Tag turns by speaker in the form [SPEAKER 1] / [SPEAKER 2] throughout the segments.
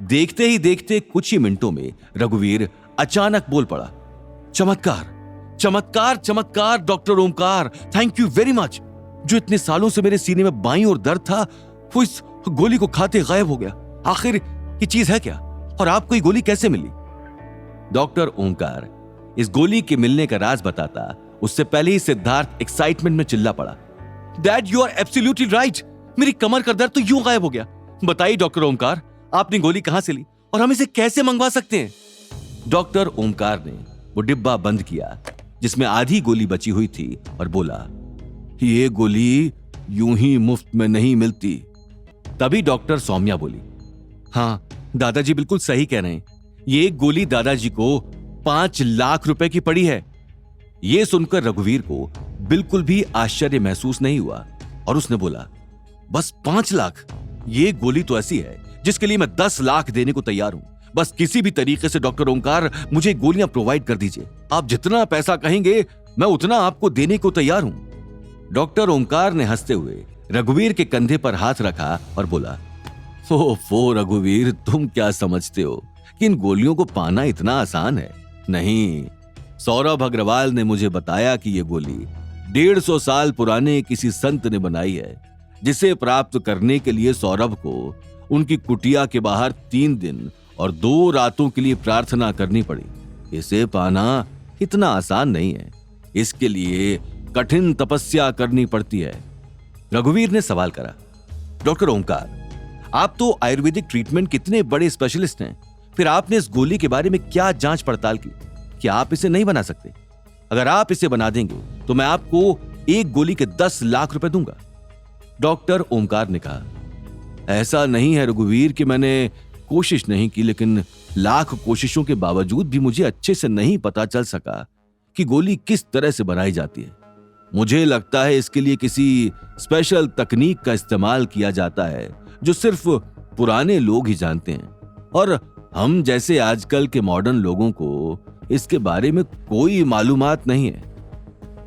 [SPEAKER 1] देखते ही देखते कुछ ही मिनटों में रघुवीर अचानक बोल पड़ा, चमत्कार चमत्कार चमत्कार doctor Omkar, thank you very much. जो इतने सालों से मेरे सीने में बाईं ओर दर्द था वो इस गोली को खाते गायब हो गया। आखिर ये चीज है क्या और आपको ये गोली कैसे मिली? डॉक्टर ओमकार इस गोली के मिलने का राज बताता उससे पहले ही सिद्धार्थ एक्साइटमेंट में चिल्ला पड़ा, dad you are absolutely right, मेरी कमर का दर्द तो यूं गायब हो गया। बताइए डॉक्टर ओमकार, आपने गोली कहां से ली और हम इसे कैसे मंगवा सकते हैं? डॉक्टर ओमकार ने वो डिब्बा बंद किया जिसमें आधी गोली बची हुई थी और बोला, ये गोली यूं ही मुफ्त में नहीं मिलती। तभी डॉक्टर सौम्या बोली, हाँ दादाजी बिल्कुल सही कह रहे हैं, ये गोली दादाजी को 5 लाख रुपए की पड़ी है। यह सुनकर रघुवीर को बिल्कुल भी आश्चर्य महसूस नहीं हुआ और उसने बोला, बस 5 लाख? ये गोली तो ऐसी है जिसके लिए मैं 10 लाख देने को तैयार हूं। बस किसी भी तरीके से डॉक्टर ओमकार मुझे गोलियां प्रोवाइड कर दीजिए। आप जितना पैसा कहेंगे मैं उतना आपको देने को तैयार हूं। डॉक्टर ओमकार ने हंसते हुए रघुवीर के कंधे पर हाथ रखा और बोला, ओ रघुवीर, तुम क्या समझते हो कि इन गोलियों को पाना इतना आसान है? नहीं, सौरभ अग्रवाल ने मुझे बताया कि यह गोली 150 साल पुराने किसी संत ने बनाई है, जिसे प्राप्त करने के लिए सौरभ को उनकी कुटिया के बाहर 3 दिन और 2 रातों के लिए प्रार्थना करनी पड़ी। इसे पाना इतना आसान नहीं है, इसके लिए कठिन तपस्या करनी पड़ती है। रघुवीर ने सवाल करा, डॉक्टर ओमकार, आप तो आयुर्वेदिक ट्रीटमेंट कितने बड़े स्पेशलिस्ट हैं, फिर आपने इस गोली के बारे में क्या जांच पड़ताल की? क्या आप इसे नहीं बना सकते? अगर आप इसे बना देंगे तो मैं आपको एक गोली के 10 लाख रुपए दूंगा। डॉक्टर ओमकार ने कहा, ऐसा नहीं है रघुवीर कि मैंने कोशिश नहीं की, लेकिन लाख कोशिशों के बावजूद भी मुझे अच्छे से नहीं पता चल सका कि गोली किस तरह से बनाई जाती है। मुझे लगता है इसके लिए किसी स्पेशल तकनीक का इस्तेमाल किया जाता है जो सिर्फ पुराने लोग ही जानते हैं, और हम जैसे आजकल के मॉडर्न लोगों को इसके बारे में कोई मालूमात नहीं है।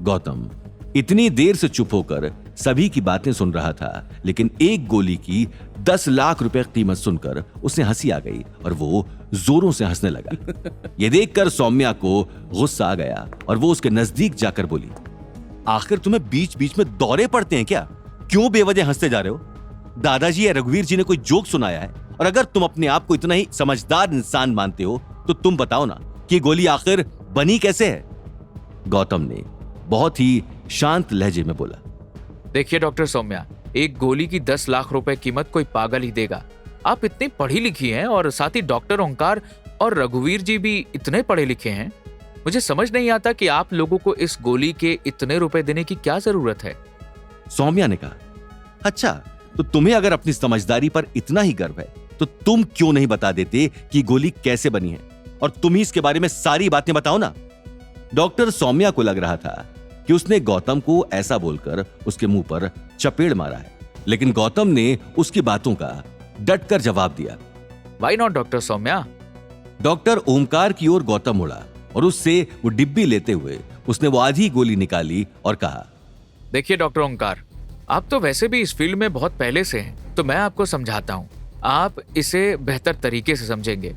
[SPEAKER 1] गौतम इतनी देर से चुप होकर सभी की बातें सुन रहा था, लेकिन एक गोली की 10 लाख रुपए कीमत सुनकर उसे हंसी आ गई और वो जोरों से हंसने लगा। यह देखकर सौम्या को गुस्सा आ गया और वो उसके नजदीक जाकर बोली, आखिर तुम्हें बीच बीच में दौरे पड़ते हैं क्या? क्यों बेवजह हंसते जा रहे हो? दादाजी या रघुवीर जी ने कोई जोक सुनाया है? और अगर तुम अपने आप को इतना ही समझदार इंसान मानते हो तो तुम बताओ ना कि गोली आखिर बनी कैसे है? गौतम ने बहुत ही शांत लहजे में बोला,
[SPEAKER 2] देखिए डॉक्टर सौम्या, एक गोली की 10 लाख रुपए कीमत कोई पागल ही देगा। आप इतनी पढ़ी लिखी हैं और साथ ही डॉक्टर ओंकार और रघुवीर जी भी इतने पढ़े लिखे हैं, मुझे समझ नहीं आता कि आप लोगों को इस गोली के इतने रुपए देने की क्या जरूरत है।
[SPEAKER 1] सौम्या ने कहा, अच्छा तो तुम्हें अगर अपनी समझदारी पर इतना ही गर्व है तो तुम क्यों नहीं बता देते कि गोली कैसे बनी है, और तुम ही इसके बारे में सारी बातें बताओ ना। डॉक्टर सौम्या को लग रहा था कि उसने गौतम को ऐसा बोलकर उसके मुंह पर चपेड़ मारा है, लेकिन गौतम ने उसकी बातों का डटकर जवाब दिया,
[SPEAKER 2] why not doctor Saumya.
[SPEAKER 1] Doctor Omkar की ओर गौतम मुड़ा और उससे वो डिब्बी लेते हुए उसने वो आधी गोली निकाली और कहा,
[SPEAKER 2] देखिए डॉक्टर ओंकार, आप तो वैसे भी इस फील्ड में बहुत पहले से हैं, तो मैं आपको समझाता हूँ, आप इसे बेहतर तरीके से समझेंगे।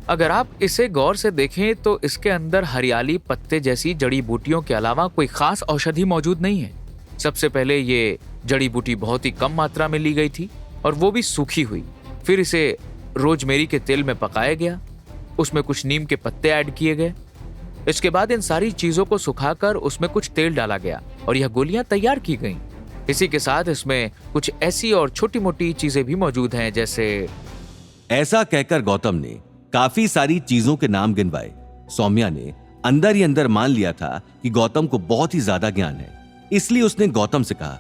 [SPEAKER 2] अगर आप इसे गौर से देखें तो इसके अंदर हरियाली पत्ते जैसी जड़ी बूटियों के अलावा कोई खास औषधि मौजूद नहीं है। सबसे पहले ये जड़ी बूटी बहुत ही कम मात्रा में ली गई थी और वो भी सूखी हुई। फिर इसे रोजमेरी के तेल में पकाया गया, उसमें कुछ नीम के पत्ते ऐड किए गए। इसके बाद इन सारी चीजों को सुखाकर उसमें कुछ तेल डाला गया और यह गोलियां तैयार की गईं। इसी के साथ इसमें कुछ ऐसी और छोटी मोटी चीजें भी मौजूद हैं, जैसे।
[SPEAKER 1] ऐसा कहकर गौतम ने काफी सारी चीजों के नाम गिनवाए। सौम्या ने अंदर ही अंदर मान लिया था कि गौतम को बहुत ही ज्यादा ज्ञान है, इसलिए उसने गौतम से कहा,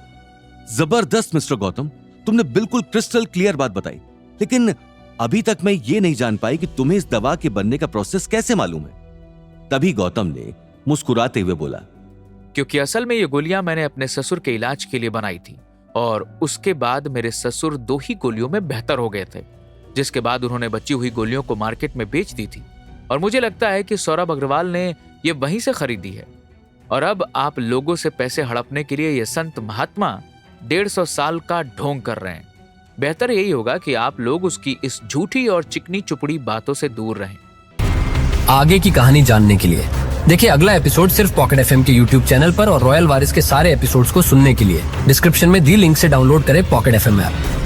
[SPEAKER 1] जबरदस्त मिस्टर गौतम, तुमने बिल्कुल क्रिस्टल क्लियर बात बताई, लेकिन अभी तक मैं ये नहीं जान पाई कि तुम्हें इस दवा के बनने का प्रोसेस कैसे मालूम है। तभी गौतम ने मुस्कुराते हुए बोला,
[SPEAKER 2] क्योंकि असल में ये गोलियां मैंने अपने ससुर के इलाज के लिए बनाई थी और उसके बाद मेरे ससुर 2 ही गोलियों में बेहतर हो गए थे, जिसके बाद उन्होंने बची हुई गोलियों को मार्केट में बेच दी थी और मुझे लगता है कि सौरभ अग्रवाल ने ये वहीं से खरीदी है। और अब आप लोगों से पैसे हड़पने के लिए ये संत महात्मा 150 साल का ढोंग कर रहे हैं। बेहतर यही होगा कि आप लोग उसकी इस झूठी और चिकनी चुपड़ी बातों से दूर रहें।
[SPEAKER 3] आगे की कहानी जानने के लिए देखिए अगला एपिसोड सिर्फ पॉकेट एफएम के यूट्यूब चैनल पर और रॉयल वारिस के सारे एपिसोड्स को सुनने के लिए डिस्क्रिप्शन में दी लिंक से डाउनलोड करें पॉकेट एफएम ऐप।